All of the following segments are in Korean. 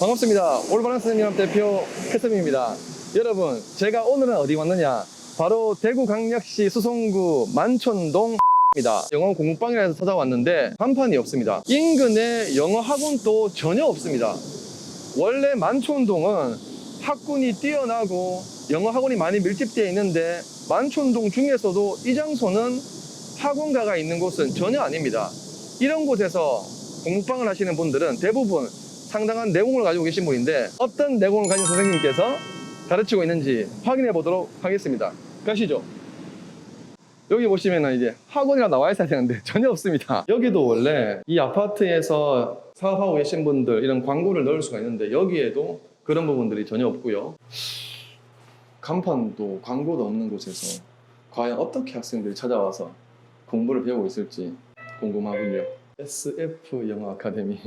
반갑습니다. 올바른 선생님 대표 캐서민입니다. 여러분, 제가 오늘은 어디 왔느냐? 바로 대구광역시 수성구 만촌동입니다. 영어 공부방이라 해서 찾아왔는데 간판이 없습니다. 인근에 영어 학원도 전혀 없습니다. 원래 만촌동은 학군이 뛰어나고 영어 학원이 많이 밀집되어 있는데 만촌동 중에서도 이 장소는 학원가가 있는 곳은 전혀 아닙니다. 이런 곳에서 공부방을 하시는 분들은 대부분 상당한 내공을 가지고 계신 분인데 어떤 내공을 가진 선생님께서 가르치고 있는지 확인해 보도록 하겠습니다. 가시죠. 여기 보시면 이제 학원이라 나와 있어야 되는데 전혀 없습니다. 여기도 원래 이 아파트에서 사업하고 계신 분들 이런 광고를 넣을 수가 있는데 여기에도 그런 부분들이 전혀 없고요. 간판도 광고도 없는 곳에서 과연 어떻게 학생들이 찾아와서 공부를 배우고 있을지 궁금하군요. SF 영어 아카데미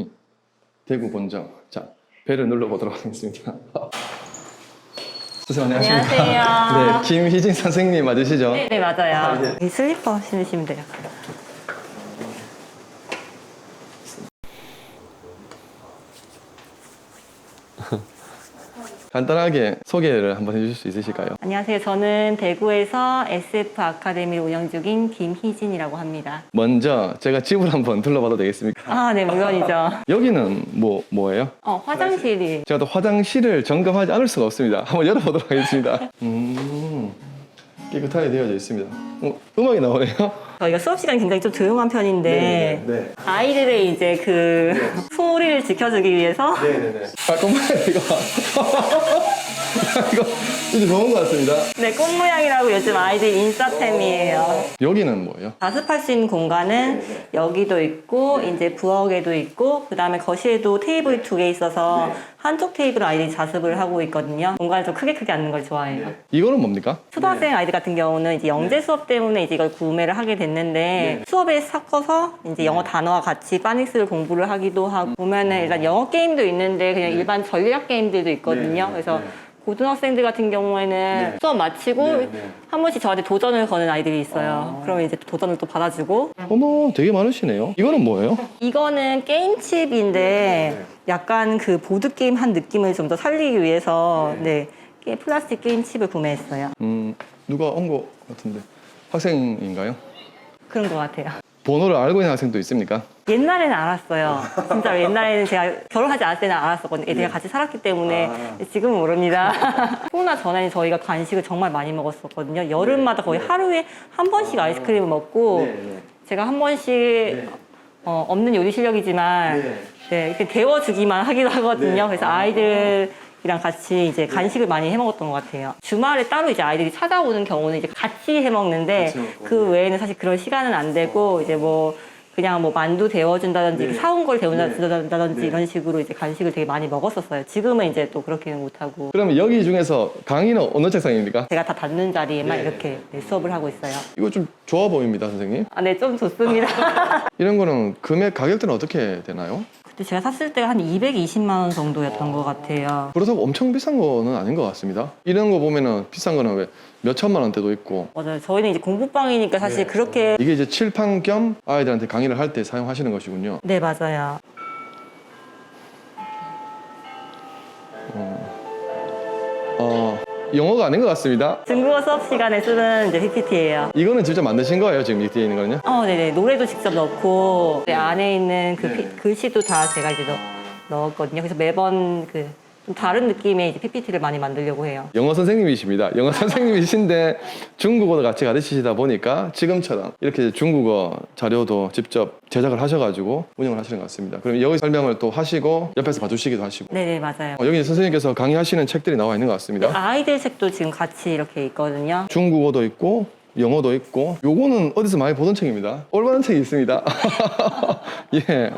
대구 본점. 자, 배를 눌러보도록 하겠습니다. 선생님 안녕하십니까? 안녕하세요. 네, 김희진 선생님 맞으시죠? 네, 맞아요. 아, 네. 이 슬리퍼 신으시면 돼요. 간단하게 소개를 한번 해주실 수 있으실까요? 안녕하세요. 저는 대구에서 SF 아카데미를 운영 중인 김희진이라고 합니다. 먼저 제가 집을 한번 둘러봐도 되겠습니까? 아, 네, 물론이죠. 여기는 뭐예요? 화장실이. 제가 또 화장실을 점검하지 않을 수가 없습니다. 한번 열어보도록 하겠습니다. 깨끗하게 되어져 있습니다. 음악이 나오네요. 저희가 수업 시간이 굉장히 좀 조용한 편인데 네. 아이들의 이제 그 소리를 지켜주기 위해서 네네네. 잠깐만요, 이거. 이거 이제 좋은 것 같습니다. 네, 꽃 모양이라고 요즘 아이들 인싸템이에요. 여기는 뭐예요? 자습할 수 있는 공간은 여기도 있고 이제 부엌에도 있고 그 다음에 거실에도 테이블이 2개 있어서 한쪽 테이블 아이들이 자습을 하고 있거든요. 공간을 좀 크게 앉는 걸 좋아해요. 이거는 뭡니까? 초등학생 아이들 같은 경우는 이제 영재 수업 때문에 이제 이걸 구매를 하게 됐는데 수업에 섞어서 이제 영어 단어와 같이 파닉스를 공부를 하기도 하고 보면은 일단 영어 게임도 있는데 그냥 일반 전략 게임들도 있거든요. 그래서 고등학생들 같은 경우에는 수업 마치고 한 번씩 저한테 도전을 거는 아이들이 있어요. 그러면 이제 도전을 또 받아주고. 어머, 되게 많으시네요. 이거는 뭐예요? 이거는 게임칩인데 약간 그 보드게임 한 느낌을 좀 더 살리기 위해서 플라스틱 게임칩을 구매했어요. 누가 온 것 같은데 학생인가요? 그런 것 같아요. 번호를 알고 있는 학생도 있습니까? 옛날에는 알았어요. 진짜 옛날에는 제가 결혼하지 않을 때는 알았었거든요. 애들이랑 같이 살았기 때문에 지금은 모릅니다. 코로나 전에는 저희가 간식을 정말 많이 먹었었거든요. 여름마다 거의 하루에 한 번씩 아이스크림을 먹고 제가 한 번씩 없는 요리 실력이지만 이렇게 데워주기만 하기도 하거든요. 그래서 아이들이랑 같이 이제 간식을 많이 해 먹었던 것 같아요. 주말에 따로 이제 아이들이 찾아오는 경우는 이제 같이 해 먹는데 그 외에는 사실 그런 시간은 안 되고 이제 그냥 만두 데워준다든지 사온 걸 데워준다든지 이런 식으로 이제 간식을 되게 많이 먹었었어요. 지금은 이제 또 그렇게는 못하고. 그러면 여기 중에서 강의는 어느 책상입니까? 제가 다 닫는 자리에만 이렇게 수업을 하고 있어요. 이거 좀 좋아 보입니다, 선생님. 네, 좀 좋습니다. 이런 거는 가격대는 어떻게 되나요? 그때 제가 샀을 때가 한 220만 원 정도였던 것 같아요. 그렇다고 엄청 비싼 거는 아닌 것 같습니다. 이런 거 보면은 비싼 거는 왜 몇 천만 원대도 있고. 맞아요. 저희는 이제 공부방이니까 사실 그렇게. 이게 이제 칠판 겸 아이들한테 강의를 할 때 사용하시는 것이군요. 네, 맞아요. 영어가 아닌 것 같습니다. 중국어 수업 시간에 쓰는 이제 PPT예요. 이거는 직접 만드신 거예요, 지금 이 뒤에 있는 거는요? 네네. 노래도 직접 넣고 안에 있는 글씨도 다 제가 이제 넣었거든요. 그래서 매번 좀 다른 느낌의 이제 PPT를 많이 만들려고 해요. 영어 선생님이십니다. 영어 선생님이신데 중국어도 같이 가르치시다 보니까 지금처럼 이렇게 중국어 자료도 직접 제작을 하셔가지고 운영을 하시는 것 같습니다. 그럼 여기 설명을 또 하시고 옆에서 봐주시기도 하시고. 네네, 맞아요. 여기 선생님께서 강의하시는 책들이 나와 있는 것 같습니다. 아이들 책도 지금 같이 이렇게 있거든요. 중국어도 있고 영어도 있고. 요거는 어디서 많이 보던 책입니다. 올바른 책이 있습니다. 예,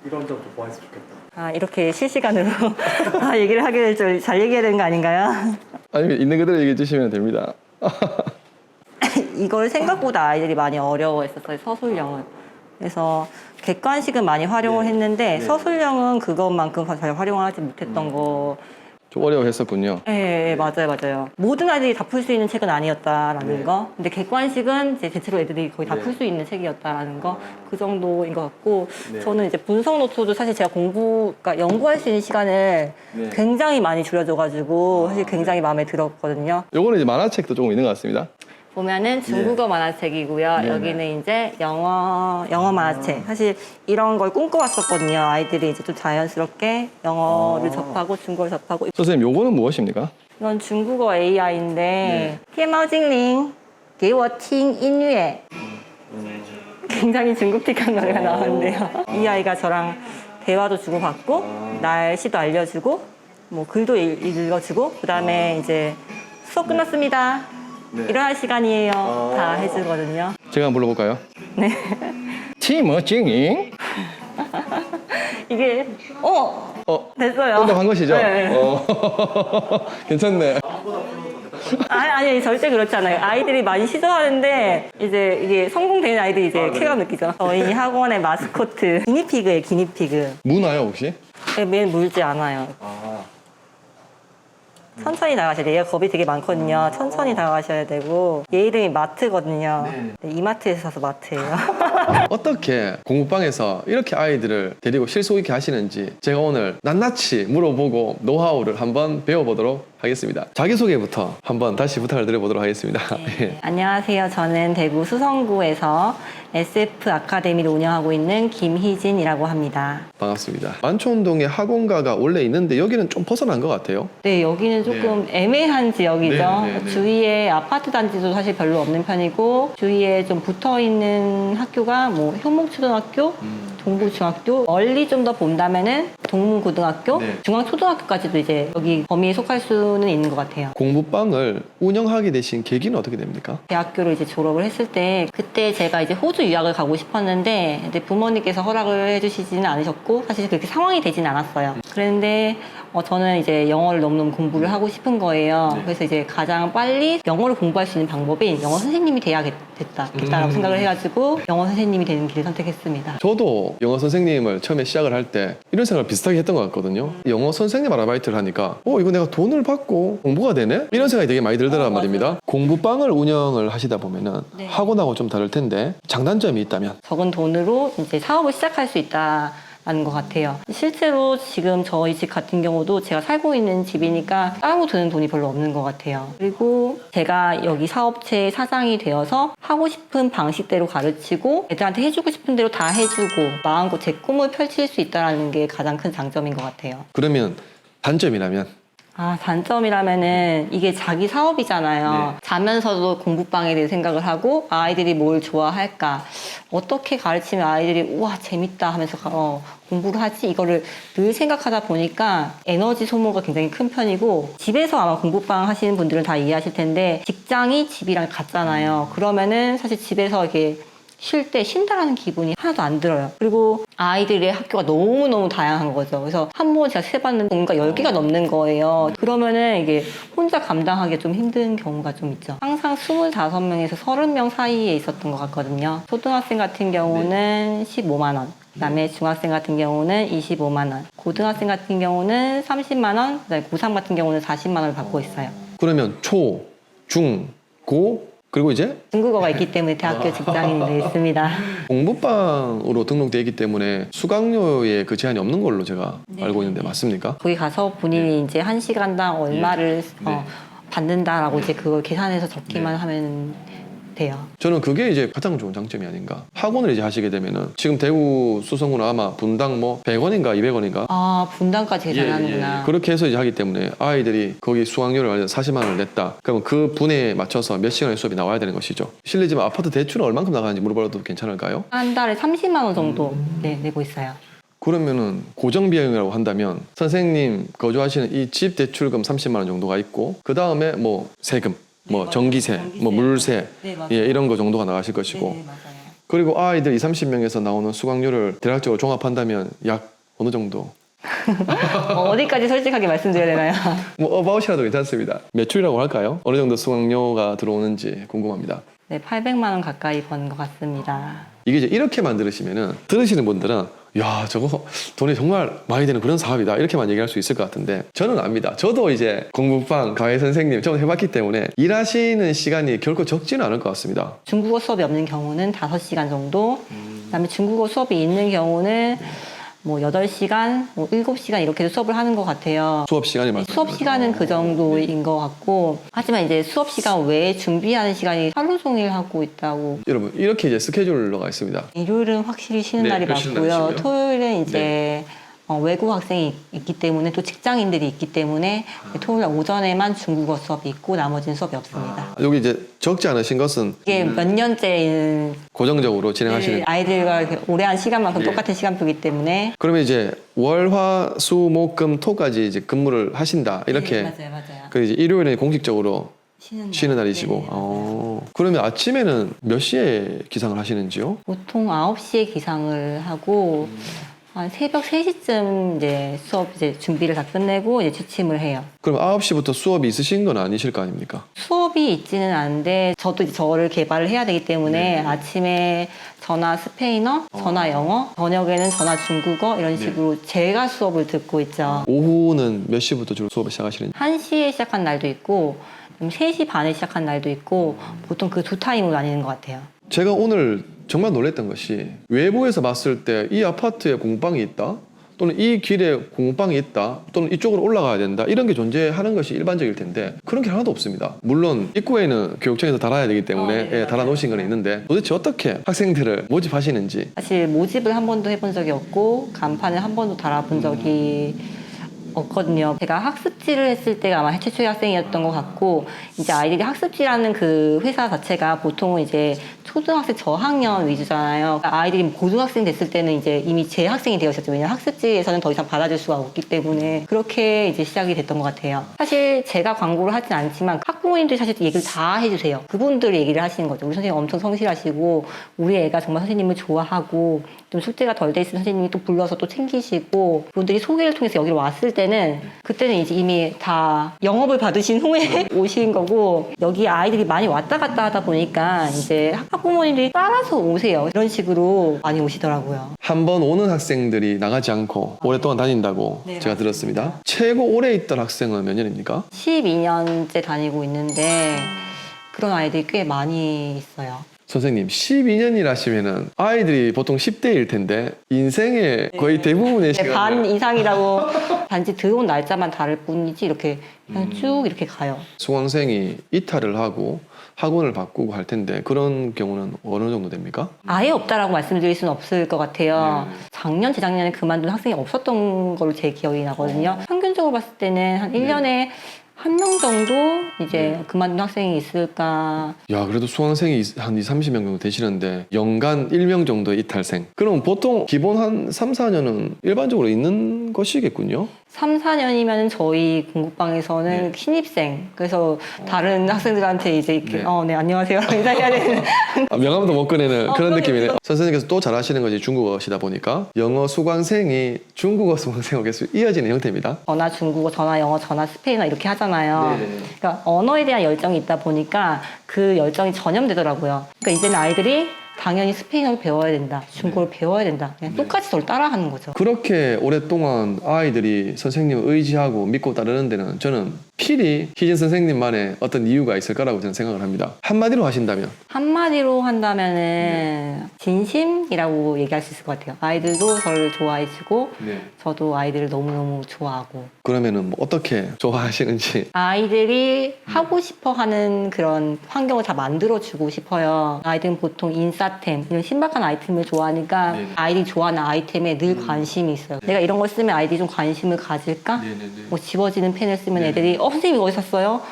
이런 점도 보완했으면 좋겠다. 이렇게 실시간으로 얘기를 하기를 좀 잘 얘기해야 되는 거 아닌가요? 아니면 있는 그대로 얘기해 주시면 됩니다. 이걸 생각보다 아이들이 많이 어려워했었어요, 서술형은. 그래서 객관식은 많이 활용을 했는데 서술형은 그것만큼 잘 활용을 하지 못했던 거 좀 어려워했었군요. 네, 맞아요. 모든 아이들이 다 풀 수 있는 책은 아니었다라는 거. 근데 객관식은 이제 대체로 애들이 거의 다 풀 수 있는 책이었다라는 거. 그 정도인 것 같고. 저는 이제 분석 노트도 사실 제가 그러니까 연구할 수 있는 시간을 굉장히 많이 줄여줘가지고 사실 굉장히 마음에 들었거든요. 요거는 이제 만화책도 조금 있는 것 같습니다. 보면은 중국어 만화책이고요. 여기는 이제 영어 만화책. 사실 이런 걸 꿈꿔왔었거든요. 아이들이 이제 좀 자연스럽게 영어를 접하고 중국어를 접하고. 선생님, 요거는 무엇입니까? 이건 중국어 AI인데 天猫精灵给我听音乐 굉장히 중국틱한 노래가 나오는데요. 이 아이가 저랑 대화도 주고받고 날씨도 알려주고 뭐 글도 읽어주고 그 다음에 이제 수업 끝났습니다. 일어날 시간이에요. 다 해주거든요. 제가 한번 불러볼까요? 네. 티머징잉. 이게 됐어요. 응답한 것이죠? 네. 괜찮네. 아니 절대 그렇지 않아요. 아이들이 많이 시도하는데 이제 이게 성공되는 아이들이 이제 쾌감 느끼죠. 저희 학원의 마스코트 기니피그예요. 기니피그. 무나요 혹시? 매일 물지 않아요. 천천히 나가셔야 돼요. 얘가 겁이 되게 많거든요. 천천히 나가셔야 되고 얘 이름이 마트거든요. 네, 이마트에서 사서 마트예요. 어떻게 공부방에서 이렇게 아이들을 데리고 실속 있게 하시는지 제가 오늘 낱낱이 물어보고 노하우를 한번 배워보도록 하겠습니다. 자기소개부터 한번 다시 부탁을 드려보도록 하겠습니다. 네, 안녕하세요. 저는 대구 수성구에서 SF 아카데미를 운영하고 있는 김희진이라고 합니다. 반갑습니다. 만촌동에 학원가가 원래 있는데 여기는 좀 벗어난 것 같아요. 네, 여기는 조금 애매한 지역이죠. 네. 주위에 아파트 단지도 사실 별로 없는 편이고 주위에 좀 붙어 있는 학교가 뭐 효목초등학교, 동부중학교, 멀리 좀 더 본다면은 동문고등학교, 중앙초등학교까지도 이제 여기 범위에 속할 수는 있는 것 같아요. 공부방을 운영하게 되신 계기는 어떻게 됩니까? 대학교를 이제 졸업을 했을 때 그때 제가 이제 호주 유학을 가고 싶었는데 근데 부모님께서 허락을 해주시지는 않으셨고 사실 그렇게 상황이 되지는 않았어요. 그랬는데 저는 이제 영어를 너무너무 공부를 하고 싶은 거예요. 그래서 이제 가장 빨리 영어를 공부할 수 있는 방법이 영어 선생님이 돼야겠다라고 생각을 해가지고 영어 선생님이 되는 길을 선택했습니다. 저도 영어 선생님을 처음에 시작을 할 때 이런 생각을 비슷하게 했던 것 같거든요. 영어 선생님 아르바이트를 하니까 이거 내가 돈을 받고 공부가 되네? 이런 생각이 되게 많이 들더란 말입니다. 공부방을 운영을 하시다 보면은 학원하고 좀 다를 텐데 장단점이 있다면? 적은 돈으로 이제 사업을 시작할 수 있다. 라는 것 같아요. 실제로 지금 저희 집 같은 경우도 제가 살고 있는 집이니까 따로 드는 돈이 별로 없는 것 같아요. 그리고 제가 여기 사업체 사장이 되어서 하고 싶은 방식대로 가르치고 애들한테 해주고 싶은 대로 다 해주고 마음껏 제 꿈을 펼칠 수 있다는 게 가장 큰 장점인 것 같아요. 그러면 단점이라면? 단점이라면은 이게 자기 사업이잖아요. 자면서도 공부방에 대해 생각을 하고 아이들이 뭘 좋아할까 어떻게 가르치면 아이들이 우와 재밌다 하면서 공부를 하지 이거를 늘 생각하다 보니까 에너지 소모가 굉장히 큰 편이고 집에서 아마 공부방 하시는 분들은 다 이해하실 텐데 직장이 집이랑 같잖아요. 그러면은 사실 집에서 이렇게 쉴 때 쉰다라는 기분이 하나도 안 들어요. 그리고 아이들의 학교가 너무너무 다양한 거죠. 그래서 한 번 제가 세봤는데 뭔가 10개가 넘는 거예요. 그러면은 이게 혼자 감당하기 좀 힘든 경우가 좀 있죠. 항상 25명에서 30명 사이에 있었던 것 같거든요. 초등학생 같은 경우는 15만 원. 그다음에 중학생 같은 경우는 25만 원. 고등학생 같은 경우는 30만 원. 그다음에 고3 같은 경우는 40만 원을 받고 있어요. 그러면 초, 중, 고 그리고 이제 중국어가 있기 때문에 대학교 직장인이 되어 있습니다. 공부방으로 등록되어 있기 때문에 수강료에 그 제한이 없는 걸로 제가 알고 있는데 맞습니까? 거기 가서 본인이 이제 1시간당 얼마를 받는다라고 이제 그걸 계산해서 적기만 하면 돼요. 저는 그게 이제 가장 좋은 장점이 아닌가. 학원을 이제 하시게 되면은 지금 대구 수성구는 아마 분당 뭐 100원인가 200원인가 분당까지 계산하는구나. 그렇게 해서 이제 하기 때문에 아이들이 거기 수강료를 40만 원을 냈다. 그러면 그 분에 맞춰서 몇 시간의 수업이 나와야 되는 것이죠. 실례지만 아파트 대출은 얼만큼 나가는지 물어봐도 괜찮을까요? 한 달에 30만 원 정도 내고 있어요. 그러면은 고정 비용이라고 한다면 선생님 거주하시는 이 집 대출금 30만 원 정도가 있고 그 다음에 뭐 세금 뭐 전기세, 뭐 물세 이런 거 정도가 나가실 것이고 맞아요. 그리고 아이들 20-30명에서 나오는 수강료를 대략적으로 종합한다면 약 어느 정도? 어디까지 솔직하게 말씀드려야 되나요? 뭐 어바웃이라도 괜찮습니다. 매출이라고 할까요? 어느 정도 수강료가 들어오는지 궁금합니다. 네, 800만 원 가까이 버는 것 같습니다. 이게 이제 이렇게만 들으시면은 들으시는 분들은 야, 저거 돈이 정말 많이 되는 그런 사업이다. 이렇게만 얘기할 수 있을 것 같은데 저는 압니다. 저도 이제 공부방 과외 선생님 처음 해봤기 때문에 일하시는 시간이 결코 적지는 않을 것 같습니다. 중국어 수업이 없는 경우는 5시간 정도, 그다음에 중국어 수업이 있는 경우는 뭐 8시간, 뭐 7시간 이렇게 수업을 하는 것 같아요. 수업 시간이 많습니다. 수업 시간은 그 정도인 것 같고, 하지만 이제 수업 시간 외에 준비하는 시간이 하루 종일 하고 있다고. 여러분 이렇게 이제 스케줄러가 있습니다. 일요일은 확실히 쉬는 네, 날이 쉬는 많고요. 날이시고요. 토요일은 이제 외국 학생이 있기 때문에 또 직장인들이 있기 때문에 토요일 오전에만 중국어 수업이 있고 나머지는 수업이 없습니다. 여기 이제 적지 않으신 것은 이게 몇 년째 고정적으로 진행하시는 아이들과 이렇게 오래 한 시간만큼 예. 똑같은 시간표이기 때문에. 그러면 이제 월, 화, 수, 목, 금, 토까지 이제 근무를 하신다 이렇게 네, 맞아요. 그 이제 일요일은 공식적으로 쉬는 날이시고 네, 맞아요. 그러면 아침에는 몇 시에 기상을 하시는지요? 보통 9시에 기상을 하고 한 새벽 3시쯤 이제 수업 이제 준비를 다 끝내고 이제 취침을 해요. 그럼 9시부터 수업이 있으신 건 아니실 거 아닙니까? 수업이 있지는 않은데 저도 이제 저를 개발을 해야 되기 때문에 아침에 전화 스페인어, 전화 영어, 저녁에는 전화 중국어 이런 식으로 제가 수업을 듣고 있죠. 오후는 몇 시부터 주로 수업을 시작하시는지? 1시에 시작한 날도 있고 3시 반에 시작한 날도 있고 보통 그 두 타임으로 나뉘는 것 같아요. 제가 오늘 정말 놀랬던 것이 외부에서 봤을 때 이 아파트에 공방이 있다 또는 이 길에 공방이 있다 또는 이쪽으로 올라가야 된다 이런 게 존재하는 것이 일반적일 텐데 그런 게 하나도 없습니다. 물론 입구에는 교육청에서 달아야 되기 때문에 네, 달아놓으신 건 있는데 도대체 어떻게 학생들을 모집하시는지 사실 모집을 한 번도 해본 적이 없고 간판을 한 번도 달아본 적이 없거든요. 제가 학습지를 했을 때가 아마 최초의 학생이었던 것 같고 이제 아이들이 학습지라는 그 회사 자체가 보통은 이제 초등학생 저학년 위주잖아요. 아이들이 고등학생 됐을 때는 이제 이미 재학생이 되었었죠. 왜냐하면 학습지에서는 더 이상 받아줄 수가 없기 때문에 그렇게 이제 시작이 됐던 것 같아요. 사실 제가 광고를 하진 않지만 학부모님들이 사실 얘기를 다 해주세요. 그분들이 얘기를 하시는 거죠. 우리 선생님 엄청 성실하시고 우리 애가 정말 선생님을 좋아하고 좀 숙제가 덜 돼 있으면 선생님이 또 불러서 또 챙기시고 그분들이 소개를 통해서 여기로 왔을 때는 그때는 이제 이미 다 영업을 받으신 후에 오신 거고 여기 아이들이 많이 왔다 갔다 하다 보니까 이제 학부모님들이 따라서 오세요. 이런 식으로 많이 오시더라고요. 한 번 오는 학생들이 나가지 않고 오랫동안 다닌다고 네, 제가 맞습니다. 들었습니다. 최고 오래 있던 학생은 몇 년입니까? 12년째 다니고 있는데 그런 아이들이 꽤 많이 있어요. 선생님 12년이라시면은 아이들이 보통 10대일 텐데 인생의 거의 대부분의 네, 시간을 반 이상이라고 단지 들어온 날짜만 다를 뿐이지 이렇게 그냥 쭉 이렇게 가요. 수강생이 이탈을 하고 학원을 바꾸고 할 텐데 그런 경우는 어느 정도 됩니까? 아예 없다라고 말씀드릴 수는 없을 것 같아요. 작년, 재작년에 그만둔 학생이 없었던 걸로 제 기억이 나거든요. 평균적으로 봤을 때는 한 1년에 한 명 정도 이제 그만둔 학생이 있을까. 야, 그래도 수강생이 한 20, 30명 정도 되시는데 연간 1명 정도의 이탈생. 그럼 보통 기본 한 3, 4년은 일반적으로 있는 것이겠군요? 3, 4년이면 저희 공부방에서는 신입생. 그래서 다른 학생들한테 이제 이렇게 네, 안녕하세요. 인사해야 되는. 명함도 못 꺼내는 그런 그럼요. 느낌이네요. 선생님께서 또 잘하시는 것이 중국어시다 보니까 영어 수강생이 중국어 수강생으로 계속 이어지는 형태입니다. 전화 중국어, 전화 영어, 전화 스페인어 이렇게 하잖아요. 그러니까 언어에 대한 열정이 있다 보니까 그 열정이 전염되더라고요. 그러니까 이제는 아이들이 당연히 스페인어를 배워야 된다. 중국어를 배워야 된다. 그냥 똑같이 저를 따라하는 거죠. 그렇게 오랫동안 아이들이 선생님을 의지하고 믿고 따르는 데는 저는 필히 희진 선생님만의 어떤 이유가 있을 거라고 저는 생각을 합니다. 한마디로 하신다면 한마디로 한다면은 진심이라고 얘기할 수 있을 것 같아요. 아이들도 저를 좋아해주고 저도 아이들을 너무너무 좋아하고 그러면은 뭐 어떻게 좋아하시는지 아이들이 하고 싶어 하는 그런 환경을 다 만들어주고 싶어요. 아이들은 보통 인싸템, 이런 신박한 아이템을 좋아하니까 아이들이 좋아하는 아이템에 늘 관심이 있어요. 내가 이런 걸 쓰면 아이들이 좀 관심을 가질까? 뭐 집어지는 펜을 쓰면 애들이 선생님 이거 어디서 샀어요?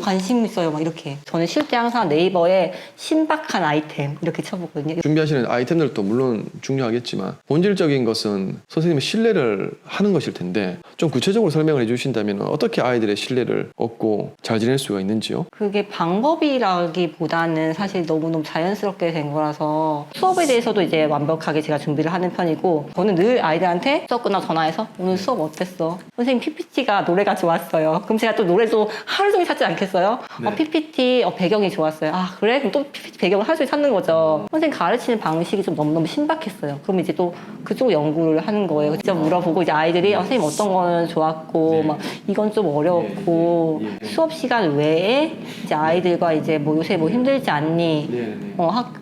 관심 있어요. 막 이렇게. 저는 쉴 때 항상 네이버에 신박한 아이템 이렇게 쳐보거든요. 준비하시는 아이템들도 물론 중요하겠지만 본질적인 것은 선생님의 신뢰를 하는 것일 텐데 좀 구체적으로 설명을 해주신다면 어떻게 아이들의 신뢰를 얻고 잘 지낼 수가 있는지요? 그게 방법이라기보다는 사실 너무너무 자연스럽게 된 거라서 있어서 수업에 대해서도 이제 완벽하게 제가 준비를 하는 편이고 저는 늘 아이들한테 수업 끝나고 전화해서 오늘 수업 어땠어? 선생님 PPT가 노래가 좋았어요. 그럼 제가 또 노래도 하루 종일 찾지 않겠어요? 네. PPT 배경이 좋았어요. 아 그래? 그럼 또 PPT 배경을 하루 종일 찾는 거죠. 선생님 가르치는 방식이 좀 너무너무 신박했어요. 그럼 이제 또 그쪽 연구를 하는 거예요. 직접 물어보고 이제 아이들이 선생님 어떤 거는 좋았고 네. 막 이건 좀 어려웠고 예. 수업 시간 외에 이제 아이들과 이제 뭐 요새 뭐 힘들지 않니? 네.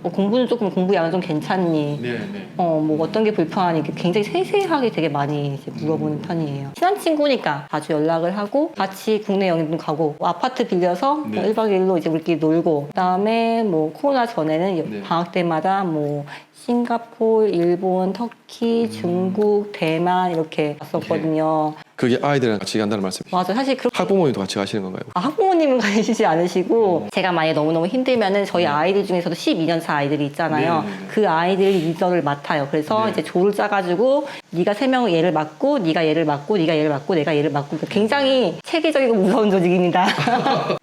공부는 조금 공부 양은 좀 괜찮니? 네. 뭐 어떤 게 불편하니? 이렇게 굉장히 세세하게 되게 많이 이제 물어보는 편이에요. 친한 친구니까 자주 연락을 하고 같이 국내 여행도 가고 뭐 아파트 빌려서 네. 1박 2일로 이제 우리끼리 놀고 그다음에 뭐 코로나 전에는 네. 방학 때마다 뭐 싱가포르, 일본, 터키, 중국, 대만 이렇게 갔었거든요. 그게 아이들이랑 같이 간다는 말씀이시죠? 맞아. 사실 그렇게 학부모님도 같이 가시는 건가요? 학부모님은 가시지 않으시고 제가 만약에 너무너무 힘들면은 저희 아이들 중에서도 12년 차 아이들이 있잖아요. 네. 그 아이들 리더를 맡아요. 그래서 네. 이제 조를 짜가지고 네가 3명 얘를 맡고 네가 얘를 맡고 네가 얘를 맡고 내가 얘를 맡고 그러니까 굉장히 체계적이고 무서운 조직입니다.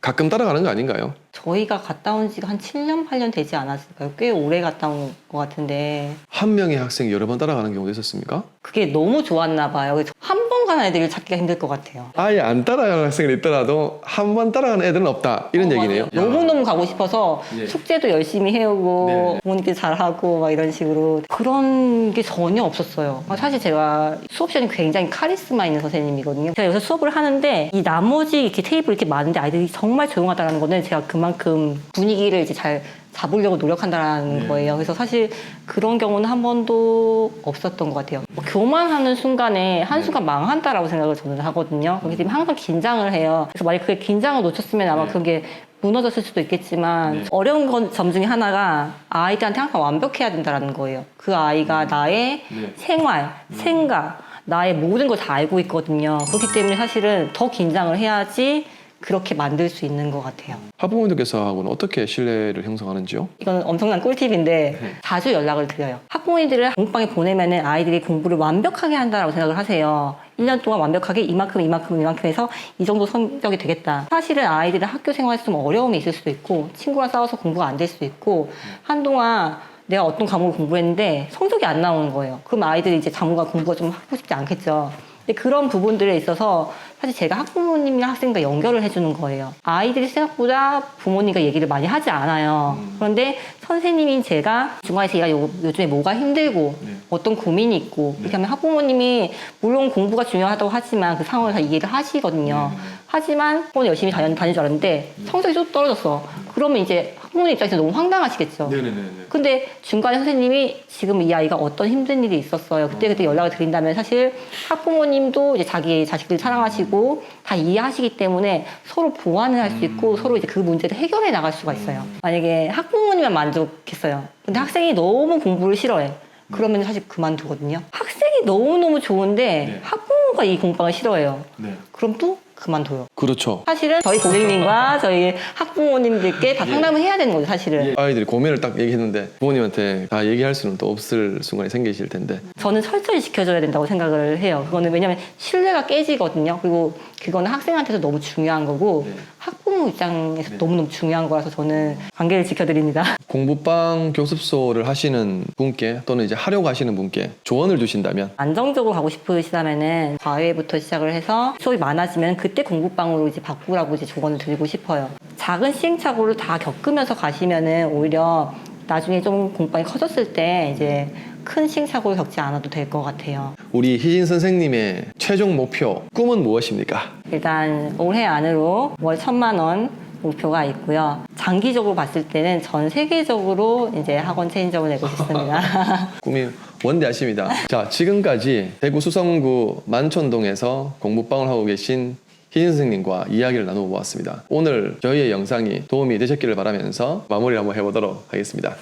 가끔 따라가는 거 아닌가요? 저희가 갔다 온 지가 한 7년, 8년 되지 않았을까요? 꽤 오래 갔다 온 것 같은데 한 명의 학생이 여러 번 따라가는 경우도 있었습니까? 그게 너무 좋았나 봐요. 한 번 간 애들을 찾기가 힘들 것 같아요. 아예 안 따라가는 학생이 있더라도 한 번 따라가는 애들은 없다 이런 얘기네요. 너무너무 가고 싶어서 예. 숙제도 열심히 해오고 네. 부모님께 잘하고 막 이런 식으로 그런 게 전혀 없었어요. 사실 제가 수업 시간에 굉장히 카리스마 있는 선생님이거든요. 제가 여기서 수업을 하는데 이 나머지 이렇게 테이블 이렇게 많은데 아이들이 정말 조용하다는 거는 제가 그만큼 분위기를 이제 잘 잡으려고 노력한다는 네. 거예요. 그래서 사실 그런 경우는 한 번도 없었던 것 같아요. 뭐 교만하는 순간에 한순간 망한다라고 생각을 저는 하거든요. 그렇기 때문에 항상 긴장을 해요. 그래서 만약에 그게 긴장을 놓쳤으면 아마 네. 그게 무너졌을 수도 있겠지만 어려운 점 중에 하나가 아이들한테 항상 완벽해야 된다는 거예요. 그 아이가 나의 생활, 생각, 나의 모든 걸 다 알고 있거든요. 그렇기 때문에 사실은 더 긴장을 해야지 그렇게 만들 수 있는 것 같아요. 학부모님들께서는 어떻게 신뢰를 형성하는지요? 이건 엄청난 꿀팁인데 자주 연락을 드려요. 학부모님들을 공부방에 보내면은 아이들이 공부를 완벽하게 한다라고 생각을 하세요. 1년 동안 완벽하게 이만큼 해서 이 정도 성적이 되겠다. 사실은 아이들은 학교 생활에서 좀 어려움이 있을 수도 있고 친구랑 싸워서 공부가 안 될 수도 있고 한동안 내가 어떤 과목을 공부했는데 성적이 안 나오는 거예요. 그럼 아이들이 이제 당분간 공부가 좀 하고 싶지 않겠죠. 근데 그런 부분들에 있어서 사실 제가 학부모님이랑 학생과 연결을 해주는 거예요. 아이들이 생각보다 부모님과 얘기를 많이 하지 않아요. 그런데 선생님인 제가 중간에서 얘가 요즘에 뭐가 힘들고 어떤 고민이 있고 이렇게 하면 학부모님이 물론 공부가 중요하다고 하지만 그 상황을 다 이해를 하시거든요. 하지만 학원 열심히 다닐 줄 알았는데 성적이 좀 떨어졌어. 그러면 이제 학부모님 입장에서 너무 황당하시겠죠. 근데 중간에 선생님이 지금 이 아이가 어떤 힘든 일이 있었어요. 그때 연락을 드린다면 사실 학부모님도 이제 자기 자식들 사랑하시고 다 이해하시기 때문에 서로 보완을 할 수 있고 서로 이제 그 문제를 해결해 나갈 수가 있어요. 만약에 학부모님만 만족했어요. 근데 학생이 너무 공부를 싫어해. 그러면 사실 그만두거든요. 학생이 너무너무 좋은데 학부모가 이 공부를 싫어해요. 그럼 또 그만둬요. 그렇죠. 사실은 저희 고객님과 저희 학부모님들께 다 상담을 해야 되는 거죠, 사실은. 아이들이 고민을 딱 얘기했는데 부모님한테 다 얘기할 수는 또 없을 순간이 생기실 텐데 저는 철저히 지켜줘야 된다고 생각을 해요. 그거는 왜냐면 신뢰가 깨지거든요. 그리고 그거는 학생한테도 너무 중요한 거고 학부모 입장에서 너무너무 중요한 거라서 저는 관계를 지켜드립니다. 공부방 교습소를 하시는 분께 또는 이제 하려고 하시는 분께 조언을 주신다면 안정적으로 가고 싶으시다면은 과외부터 시작을 해서 수업이 많아지면 그때 공부방으로 이제 바꾸라고 이제 조언을 드리고 싶어요. 작은 시행착오를 다 겪으면서 가시면은 오히려 나중에 좀 공부방이 커졌을 때 이제 큰 시행착오를 겪지 않아도 될 것 같아요. 우리 희진 선생님의 최종 목표 꿈은 무엇입니까? 일단 올해 안으로 월 1,000만 원 목표가 있고요. 장기적으로 봤을 때는 전 세계적으로 이제 학원 체인점을 내고 싶습니다. 꿈이 원대하십니다. 자, 지금까지 대구 수성구 만촌동에서 공부방을 하고 계신 희진 선생님과 이야기를 나눠보았습니다. 오늘 저희의 영상이 도움이 되셨기를 바라면서 마무리를 한번 해보도록 하겠습니다.